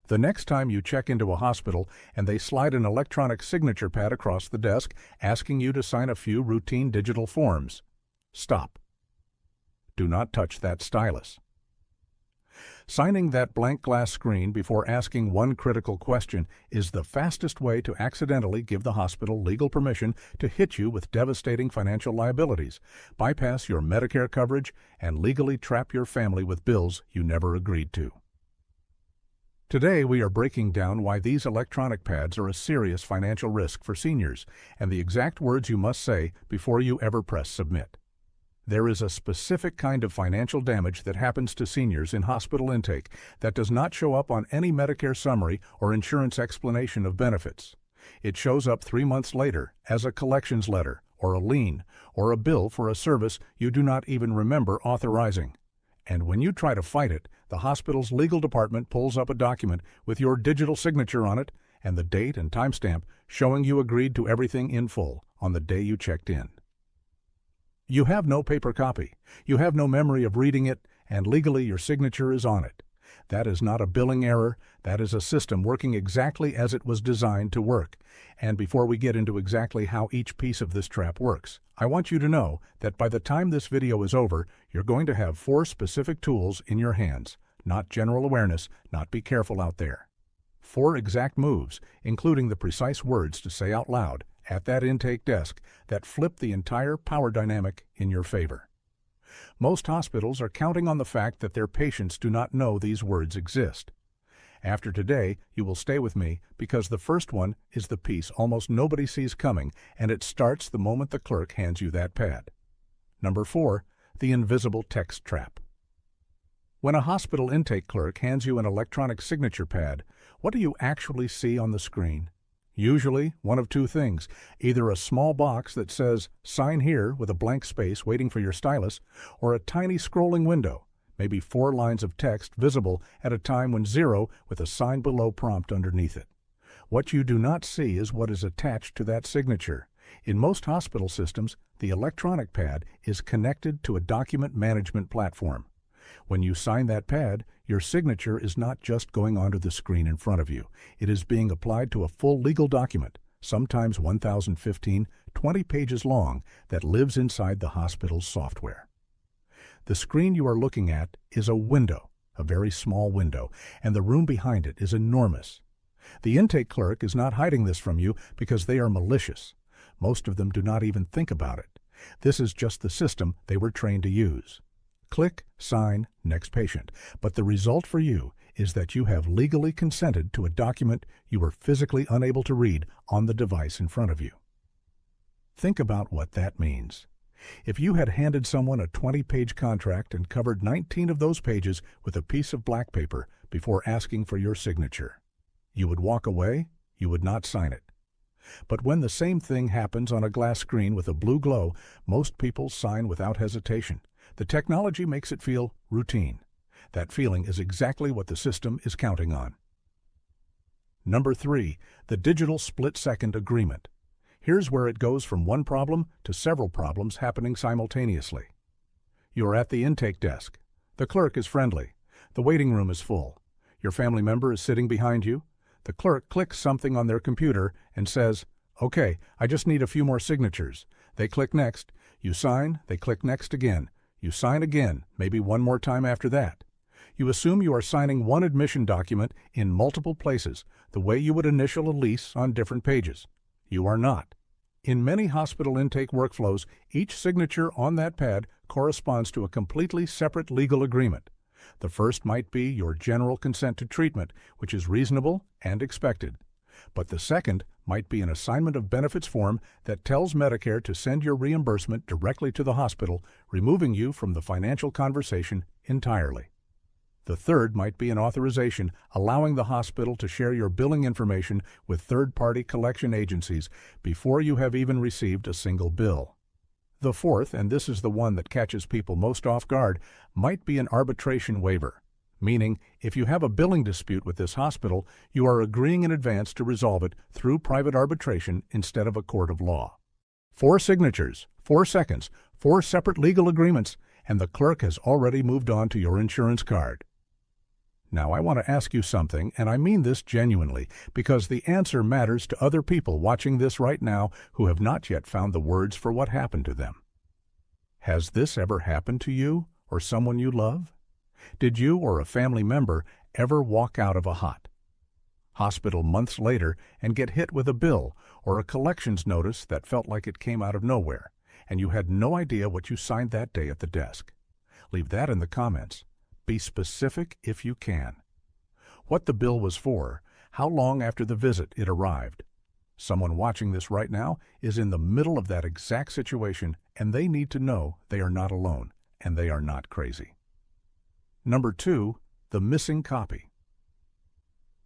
The next time you check into a hospital and they slide an electronic signature pad across the desk asking you to sign a few routine digital forms, stop. Do not touch that stylus. Signing that blank glass screen before asking one critical question is the fastest way to accidentally give the hospital legal permission to hit you with devastating financial liabilities, bypass your Medicare coverage, and legally trap your family with bills you never agreed to. Today, we are breaking down why these electronic pads are a serious financial risk for seniors and the exact words you must say before you ever press submit. There is a specific kind of financial damage that happens to seniors in hospital intake that does not show up on any Medicare summary or insurance explanation of benefits. It shows up 3 months later as a collections letter, or a lien, or a bill for a service you do not even remember authorizing. And when you try to fight it, the hospital's legal department pulls up a document with your digital signature on it and the date and timestamp showing you agreed to everything in full on the day you checked in. You have no paper copy, you have no memory of reading it, and legally your signature is on it. That is not a billing error, that is a system working exactly as it was designed to work. And before we get into exactly how each piece of this trap works, I want you to know that by the time this video is over, you're going to have 4 specific tools in your hands, not general awareness, not be careful out there. 4 exact moves, including the precise words to say out loud at that intake desk that flip the entire power dynamic in your favor. Most hospitals are counting on the fact that their patients do not know these words exist. After today, you will stay with me because the first one is the piece almost nobody sees coming, and it starts the moment the clerk hands you that pad. Number 4, the invisible text trap. When a hospital intake clerk hands you an electronic signature pad, what do you actually see on the screen? Usually, one of 2 things, either a small box that says, "Sign here" with a blank space waiting for your stylus, or a tiny scrolling window, maybe 4 lines of text visible at a time when 0 with a sign below prompt underneath it. What you do not see is what is attached to that signature. In most hospital systems, the electronic pad is connected to a document management platform. When you sign that pad, your signature is not just going onto the screen in front of you. It is being applied to a full legal document, sometimes 1,015, 20 pages long, that lives inside the hospital's software. The screen you are looking at is a window, a very small window, and the room behind it is enormous. The intake clerk is not hiding this from you because they are malicious. Most of them do not even think about it. This is just the system they were trained to use. Click, sign, next patient. But the result for you is that you have legally consented to a document you were physically unable to read on the device in front of you. Think about what that means. If you had handed someone a 20-page contract and covered 19 of those pages with a piece of black paper before asking for your signature, you would walk away, you would not sign it. But when the same thing happens on a glass screen with a blue glow, most people sign without hesitation. The technology makes it feel routine. That feeling is exactly what the system is counting on. Number 3, the digital split-second agreement. Here's where it goes from one problem to several problems happening simultaneously. You're at the intake desk. The clerk is friendly. The waiting room is full. Your family member is sitting behind you. The clerk clicks something on their computer and says, "Okay, I just need a few more signatures." They click next. You sign. They click next again. You sign again, maybe one more time after that. You assume you are signing one admission document in multiple places, the way you would initial a lease on different pages. You are not. In many hospital intake workflows, each signature on that pad corresponds to a completely separate legal agreement. The first might be your general consent to treatment, which is reasonable and expected. But the second might be an assignment of benefits form that tells Medicare to send your reimbursement directly to the hospital, removing you from the financial conversation entirely. The third might be an authorization allowing the hospital to share your billing information with third-party collection agencies before you have even received a single bill. The fourth, and this is the one that catches people most off guard, might be an arbitration waiver. Meaning, if you have a billing dispute with this hospital, you are agreeing in advance to resolve it through private arbitration instead of a court of law. 4 signatures, 4 seconds, 4 separate legal agreements, and the clerk has already moved on to your insurance card. Now I want to ask you something, and I mean this genuinely, because the answer matters to other people watching this right now who have not yet found the words for what happened to them. Has this ever happened to you or someone you love? Did you or a family member ever walk out of a hospital months later and get hit with a bill or a collections notice that felt like it came out of nowhere, and you had no idea what you signed that day at the desk? Leave that in the comments. Be specific if you can. What the bill was for, how long after the visit it arrived. Someone watching this right now is in the middle of that exact situation, and they need to know they are not alone, and they are not crazy. Number 2, the missing copy.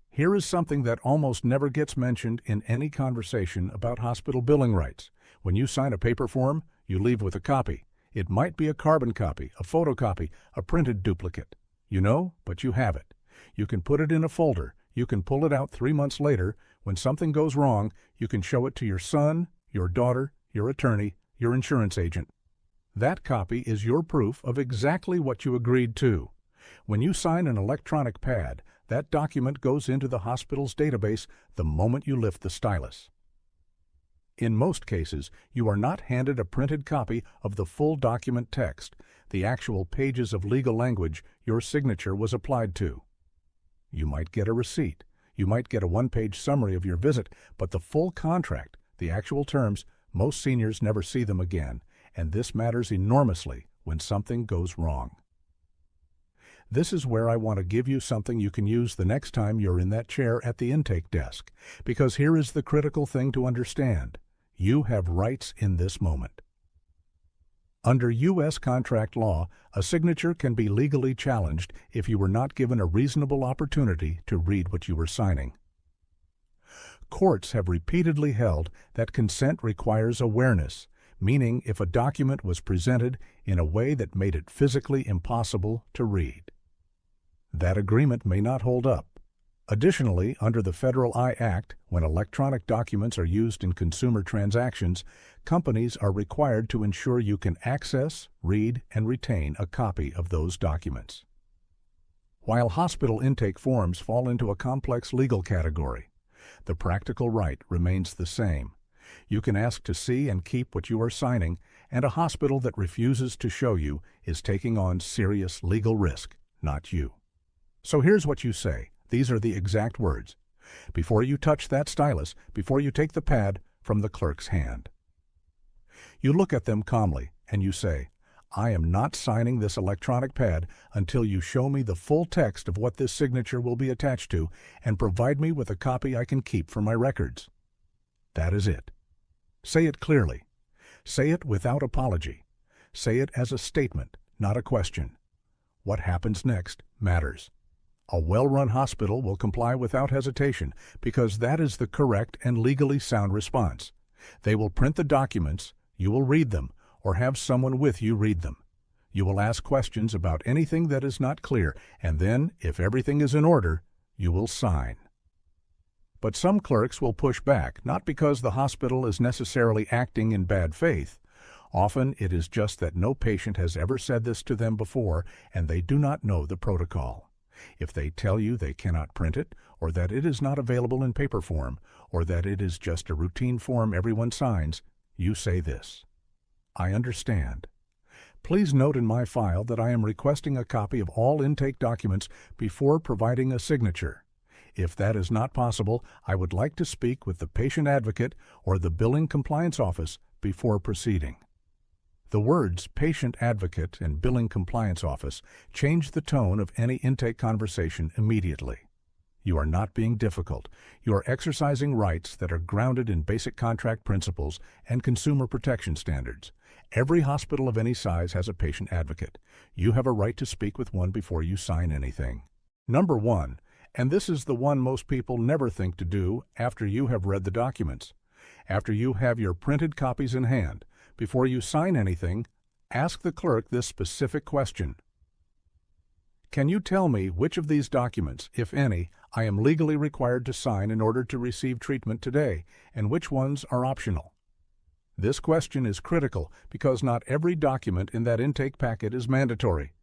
Here is something that almost never gets mentioned in any conversation about hospital billing rights. When you sign a paper form, you leave with a copy. It might be a carbon copy, a photocopy, a printed duplicate. You know, but you have it. You can put it in a folder. You can pull it out 3 months later. When something goes wrong, you can show it to your son, your daughter, your attorney, your insurance agent. That copy is your proof of exactly what you agreed to. When you sign an electronic pad, that document goes into the hospital's database the moment you lift the stylus. In most cases, you are not handed a printed copy of the full document text, the actual pages of legal language your signature was applied to. You might get a receipt. You might get a one-page summary of your visit, but the full contract, the actual terms, most seniors never see them again, and this matters enormously when something goes wrong. This is where I want to give you something you can use the next time you're in that chair at the intake desk, because here is the critical thing to understand. You have rights in this moment. Under U.S. contract law, a signature can be legally challenged if you were not given a reasonable opportunity to read what you were signing. Courts have repeatedly held that consent requires awareness, meaning if a document was presented in a way that made it physically impossible to read. That agreement may not hold up. Additionally, under the Federal I Act, when electronic documents are used in consumer transactions, companies are required to ensure you can access, read, and retain a copy of those documents. While hospital intake forms fall into a complex legal category, the practical right remains the same. You can ask to see and keep what you are signing, and a hospital that refuses to show you is taking on serious legal risk, not you. So here's what you say. These are the exact words. Before you touch that stylus, before you take the pad from the clerk's hand. You look at them calmly and you say, I am not signing this electronic pad until you show me the full text of what this signature will be attached to and provide me with a copy I can keep for my records. That is it. Say it clearly. Say it without apology. Say it as a statement, not a question. What happens next matters. A well-run hospital will comply without hesitation because that is the correct and legally sound response. They will print the documents, you will read them, or have someone with you read them. You will ask questions about anything that is not clear, and then, if everything is in order, you will sign. But some clerks will push back, not because the hospital is necessarily acting in bad faith. Often it is just that no patient has ever said this to them before, and they do not know the protocol. If they tell you they cannot print it, or that it is not available in paper form, or that it is just a routine form everyone signs, you say this: I understand. Please note in my file that I am requesting a copy of all intake documents before providing a signature. If that is not possible, I would like to speak with the patient advocate or the billing compliance office before proceeding. The words patient advocate and billing compliance office change the tone of any intake conversation immediately. You are not being difficult. You are exercising rights that are grounded in basic contract principles and consumer protection standards. Every hospital of any size has a patient advocate. You have a right to speak with one before you sign anything. Number 1, and this is the one most people never think to do after you have read the documents. After you have your printed copies in hand, before you sign anything, ask the clerk this specific question. Can you tell me which of these documents, if any, I am legally required to sign in order to receive treatment today, and which ones are optional? This question is critical because not every document in that intake packet is mandatory.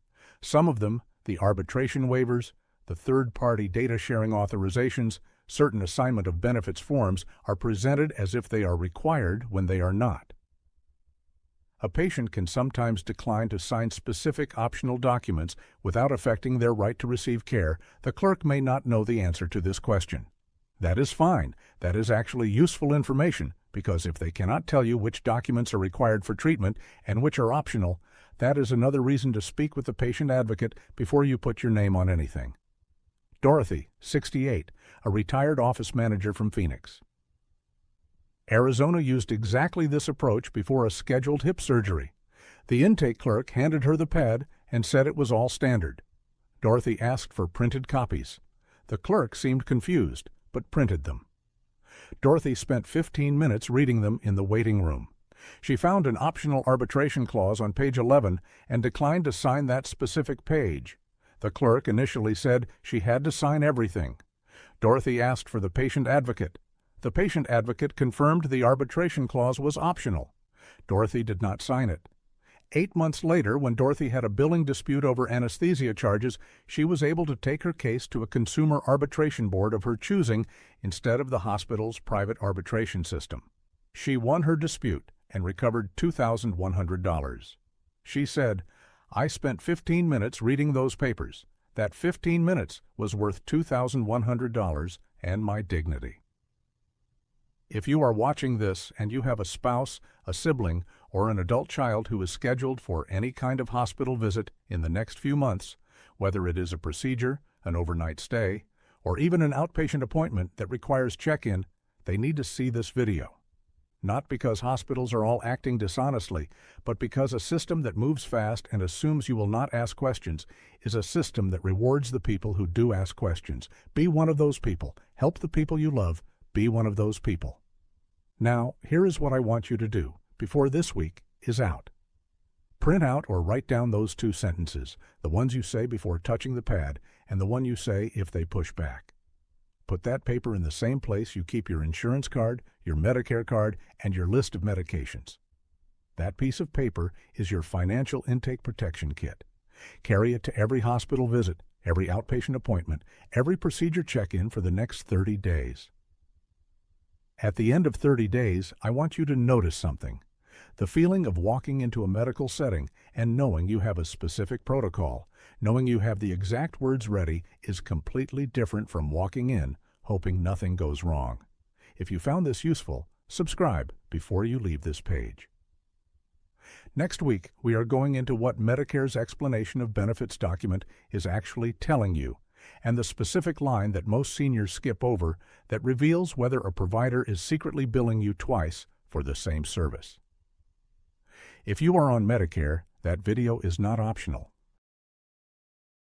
Some of them, the arbitration waivers, the third-party data sharing authorizations, certain assignment of benefits forms are presented as if they are required when they are not. A patient can sometimes decline to sign specific optional documents without affecting their right to receive care. The clerk may not know the answer to this question. That is fine. That is actually useful information, because if they cannot tell you which documents are required for treatment and which are optional, that is another reason to speak with the patient advocate before you put your name on anything. Dorothy, 68, a retired office manager from Phoenix. Arizona used exactly this approach before a scheduled hip surgery. The intake clerk handed her the pad and said it was all standard. Dorothy asked for printed copies. The clerk seemed confused, but printed them. Dorothy spent 15 minutes reading them in the waiting room. She found an optional arbitration clause on page 11 and declined to sign that specific page. The clerk initially said she had to sign everything. Dorothy asked for the patient advocate. The patient advocate confirmed the arbitration clause was optional. Dorothy did not sign it. 8 months later, when Dorothy had a billing dispute over anesthesia charges, she was able to take her case to a consumer arbitration board of her choosing instead of the hospital's private arbitration system. She won her dispute and recovered $2,100. She said, "I spent 15 minutes reading those papers. That 15 minutes was worth $2,100 and my dignity." If you are watching this and you have a spouse, a sibling, or an adult child who is scheduled for any kind of hospital visit in the next few months, whether it is a procedure, an overnight stay, or even an outpatient appointment that requires check-in, they need to see this video. Not because hospitals are all acting dishonestly, but because a system that moves fast and assumes you will not ask questions is a system that rewards the people who do ask questions. Be one of those people. Help the people you love. Be one of those people. Now, here is what I want you to do before this week is out. Print out or write down those 2 sentences, the ones you say before touching the pad and the one you say if they push back. Put that paper in the same place you keep your insurance card, your Medicare card, and your list of medications. That piece of paper is your financial intake protection kit. Carry it to every hospital visit, every outpatient appointment, every procedure check-in for the next 30 days. At the end of 30 days, I want you to notice something. The feeling of walking into a medical setting and knowing you have a specific protocol, knowing you have the exact words ready, is completely different from walking in, hoping nothing goes wrong. If you found this useful, subscribe before you leave this page. Next week, we are going into what Medicare's explanation of benefits document is actually telling you, and the specific line that most seniors skip over that reveals whether a provider is secretly billing you twice for the same service. If you are on Medicare, that video is not optional.